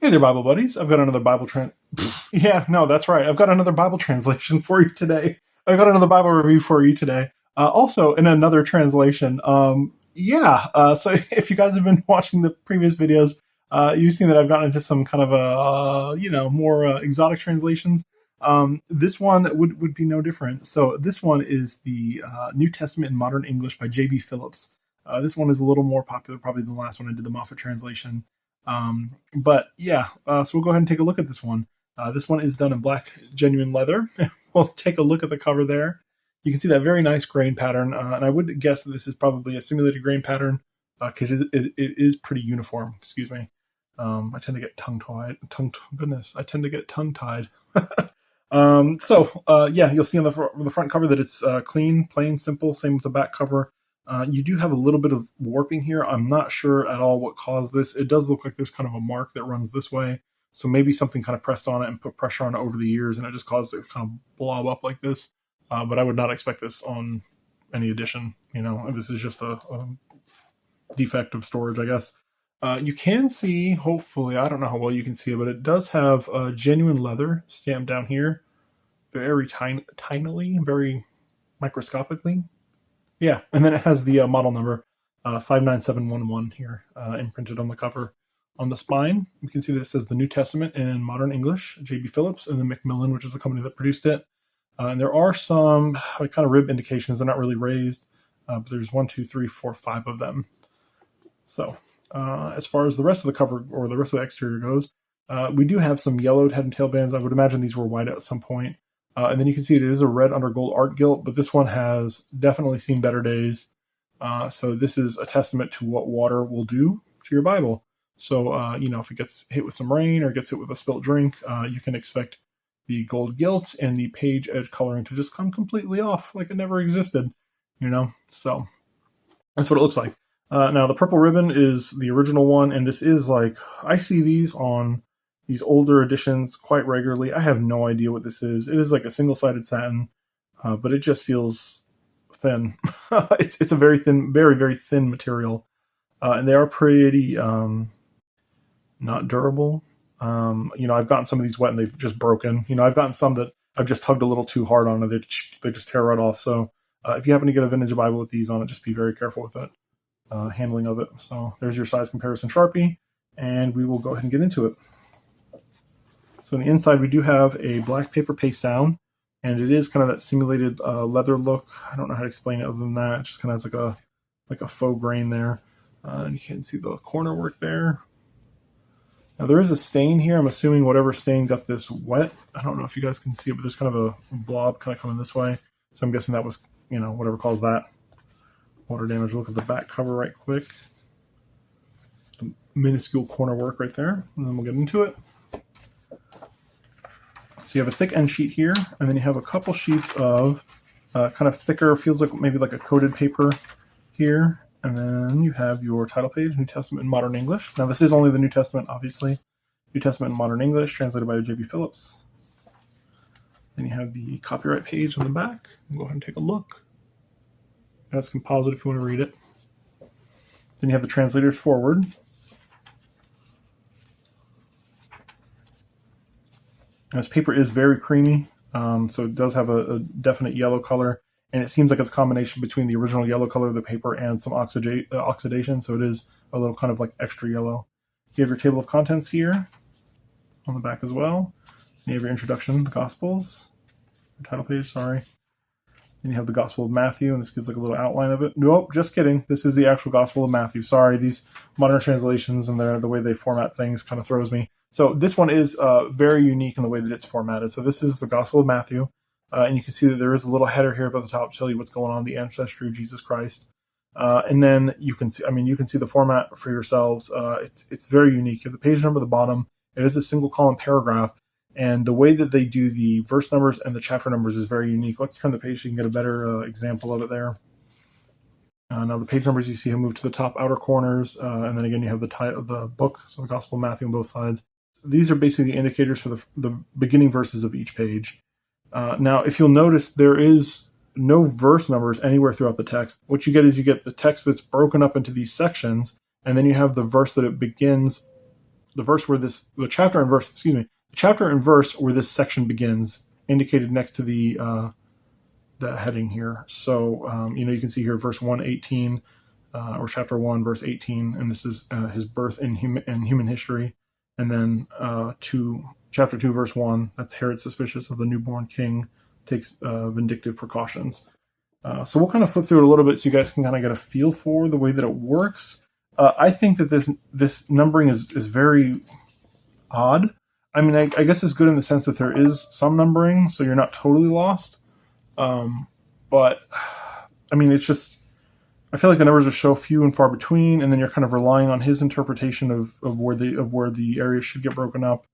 Hey there, Bible buddies. I've got another Yeah, no, that's right. I've got another Bible translation for you today. I've got another Bible review for you today. Also, in another translation. So if you guys have been watching the previous videos, you've seen that I've gotten into some kind of more exotic translations. This one would be no different. So this one is the New Testament in Modern English by J.B. Phillips. This one is a little more popular probably than the last one I did, the Moffat translation. So we'll go ahead and take a look at this one. This one is done in black genuine leather. We'll take a look at the cover there. You can see that very nice grain pattern, and I would guess that this is probably a simulated grain pattern because it is pretty uniform. Excuse me. I tend to get tongue-tied. I tend to get tongue-tied. You'll see on the front cover that it's clean, plain, simple. Same with the back cover. You do have a little bit of warping here. I'm not sure at all what caused this. It does look like there's kind of a mark that runs this way. So maybe something kind of pressed on it and put pressure on it over the years, and it just caused it to kind of blob up like this. But I would not expect this on any edition. This is just a defect of storage, I guess. You can see, hopefully, I don't know how well you can see it, but it does have genuine leather stamped down here. Very tinily, very microscopically. Yeah, and then it has the model number 59711 here imprinted on the cover. On the spine, you can see that it says the New Testament in Modern English, J.B. Phillips, and then MacMillan, which is the company that produced it. And there are some kind of rib indications. They're not really raised, but there's 1, 2, 3, 4, 5 of them. So as far as the rest of the cover or the rest of the exterior goes, we do have some yellowed head and tail bands. I would imagine these were white at some point. And then you can see it is a red under gold art gilt, but this one has definitely seen better days. So this is a testament to what water will do to your Bible. So, if it gets hit with some rain or gets hit with a spilt drink, you can expect the gold gilt and the page edge coloring to just come completely off like it never existed, So that's what it looks like. Now, the purple ribbon is the original one, and this is I see these on these older editions quite regularly. I have no idea what this is. It is like a single-sided satin, but it just feels thin. It's a very thin, very, very thin material. And they are pretty not durable. I've gotten some of these wet and they've just broken. I've gotten some that I've just tugged a little too hard on and they just tear right off. So if you happen to get a vintage Bible with these on it, just be very careful with it. Handling of it. So there's your size comparison Sharpie, and we will go ahead and get into it. So on the inside, we do have a black paper paste down, and it is kind of that simulated leather look. I don't know how to explain it other than that. It just kind of has like a faux grain there. And you can see the corner work there. Now there is a stain here. I'm assuming whatever stain got this wet. I don't know if you guys can see it, but there's kind of a blob kind of coming this way. So I'm guessing that was, whatever caused that. Water damage. Look at the back cover right quick. The minuscule corner work right there. And then we'll get into it. So you have a thick end sheet here, and then you have a couple sheets of kind of thicker, feels like maybe like a coated paper here. And then you have your title page, New Testament in Modern English. Now this is only the New Testament, obviously. New Testament in Modern English, translated by J.B. Phillips. Then you have the copyright page on the back. We'll go ahead and take a look. That's composite if you want to read it. Then you have the translator's foreword. This paper is very creamy, so it does have a definite yellow color, and it seems like it's a combination between the original yellow color of the paper and some oxidation, so it is a little kind of like extra yellow. You have your table of contents here on the back as well. You have your introduction, the Gospels, your title page, sorry. Then you have the Gospel of Matthew, and this gives like a little outline of it. Nope, just kidding. This is the actual Gospel of Matthew. Sorry, these modern translations and the way they format things kind of throws me. So this one is very unique in the way that it's formatted. So this is the Gospel of Matthew, and you can see that there is a little header here at the top to tell you what's going on, the ancestry of Jesus Christ. And then you can see the format for yourselves. It's very unique. You have the page number at the bottom. It is a single column paragraph. And the way that they do the verse numbers and the chapter numbers is very unique. Let's turn the page so you can get a better example of it there. Now the page numbers you see have moved to the top outer corners. And then again, you have the title of the book, so the Gospel of Matthew on both sides. These are basically indicators for the beginning verses of each page. Now, if you'll notice, there is no verse numbers anywhere throughout the text. What you get is you get the text that's broken up into these sections, and then you have the verse that it begins the chapter and verse where this section begins, indicated next to the heading here. So you can see here verse 118, or chapter 1 verse 18, and this is his birth in human history. And then chapter 2 verse 1, that's Herod suspicious of the newborn king, takes vindictive precautions. So we'll kind of flip through it a little bit so you guys can kind of get a feel for the way that it works. I think that this numbering is very odd. I mean, I guess it's good in the sense that there is some numbering, so you're not totally lost. But I mean, it's just, I feel like the numbers are so few and far between, and then you're kind of relying on his interpretation of where the areas should get broken up.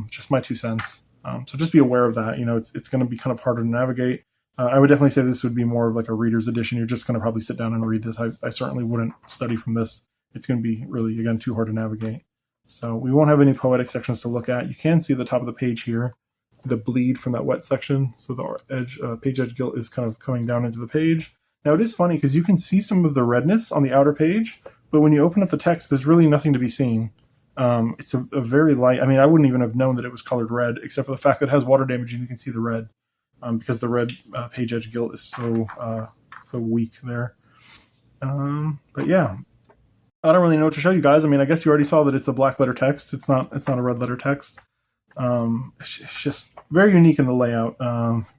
Just my 2 cents. So just be aware of that. It's going to be kind of harder to navigate. I would definitely say this would be more of like a reader's edition. You're just going to probably sit down and read this. I certainly wouldn't study from this. It's going to be really, again, too hard to navigate. So we won't have any poetic sections to look at. You can see at the top of the page here the bleed from that wet section. So the page edge gilt is kind of coming down into the page. Now it is funny because you can see some of the redness on the outer page, but when you open up the text, there's really nothing to be seen. It's a very light, I mean, I wouldn't even have known that it was colored red, except for the fact that it has water damage and you can see the red. Because the red page edge gilt is so weak there. But yeah, I don't really know what to show you guys. I mean, I guess you already saw that it's a black letter text. It's not a red letter text. It's just very unique in the layout.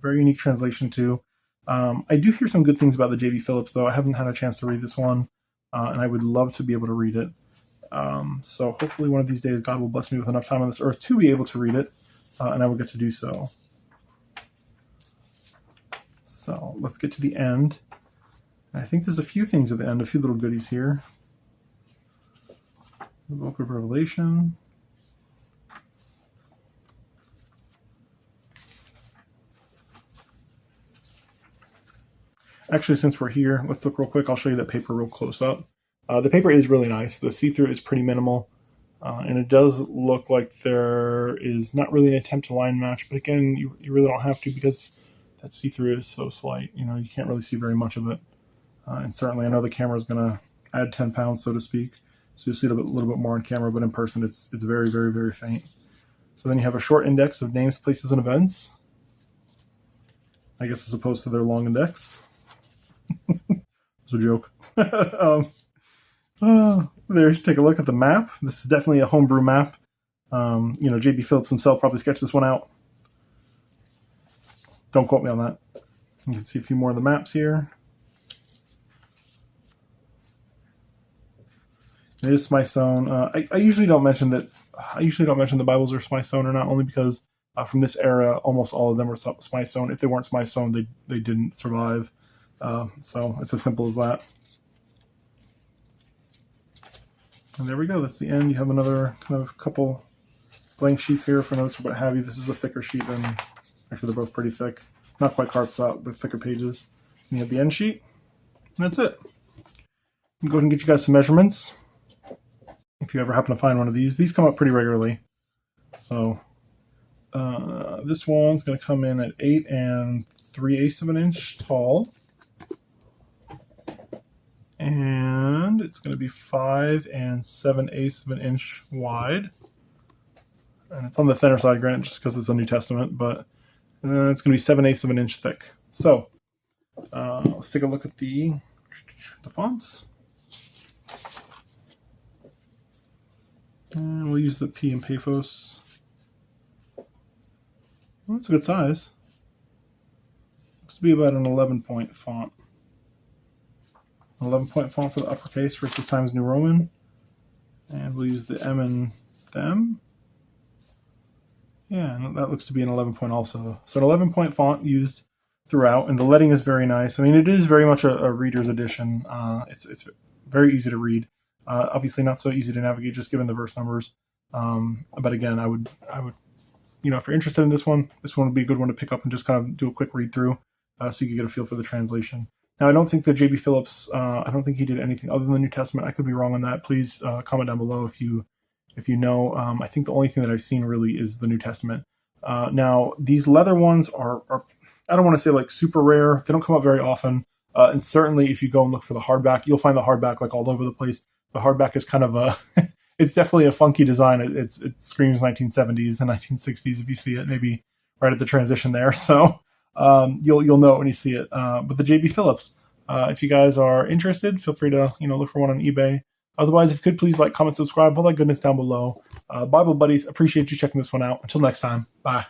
Very unique translation too. I do hear some good things about the J.B. Phillips, though. I haven't had a chance to read this one, and I would love to be able to read it. So hopefully one of these days God will bless me with enough time on this earth to be able to read it, and I will get to do so. So let's get to the end. I think there's a few things at the end, a few little goodies here. The Book of Revelation. Actually, since we're here, let's look real quick. I'll show you that paper real close up. The paper is really nice. The see-through is pretty minimal. And it does look like there is not really an attempt to line match. But again, you really don't have to because that see-through is so slight. You can't really see very much of it. And certainly I know the camera is going to add 10 pounds, so to speak. So you'll see a little bit more on camera, but in person it's very, very, very faint. So then you have a short index of names, places, and events. I guess as opposed to their long index. It's a joke. There, take a look at the map. This is definitely a homebrew map. J.B. Phillips himself probably sketched this one out. Don't quote me on that. You can see a few more of the maps here. It is Smyth Sewn. I usually don't mention that. I usually don't mention the Bibles are Smyth Sewn or not, only because from this era, almost all of them were Smyth Sewn. If they weren't Smyth Sewn, they didn't survive. So it's as simple as that. And there we go. That's the end. You have another kind of couple blank sheets here for notes or what have you. This is a thicker sheet than. Actually, they're both pretty thick. Not quite cards out, but thicker pages. And you have the end sheet. And that's it. Go ahead and get you guys some measurements. If you ever happen to find one of these. These come up pretty regularly. So this one's going to come in at 8 3/8 of an inch tall. And it's going to be 5 7/8 of an inch wide. And it's on the thinner side, granted, just because it's a New Testament, but it's going to be 7/8 of an inch thick. So let's take a look at the fonts. And we'll use the P and Paphos. Well, that's a good size. Looks to be about an 11-point font. 11-point font for the uppercase versus Times New Roman. And we'll use the M and them. Yeah, and that looks to be an 11-point also. So an 11-point font used throughout, and the leading is very nice. I mean, it is very much a reader's edition. It's very easy to read. Obviously not so easy to navigate just given the verse numbers. But again, I would, if you're interested in this one would be a good one to pick up and just kind of do a quick read through so you can get a feel for the translation. Now, I don't think that J.B. Phillips, I don't think he did anything other than the New Testament. I could be wrong on that. Please comment down below if you know. I think the only thing that I've seen really is the New Testament. Now, these leather ones are I don't want to say like super rare. They don't come up very often. And certainly if you go and look for the hardback, you'll find the hardback like all over the place. The hardback is kind of it's definitely a funky design. It screams 1970s and 1960s if you see it, maybe right at the transition there. So you'll know it when you see it. But the JB Phillips, if you guys are interested, feel free to look for one on eBay. Otherwise, if you could please like, comment, subscribe, all that goodness down below. Bible buddies, appreciate you checking this one out. Until next time, bye.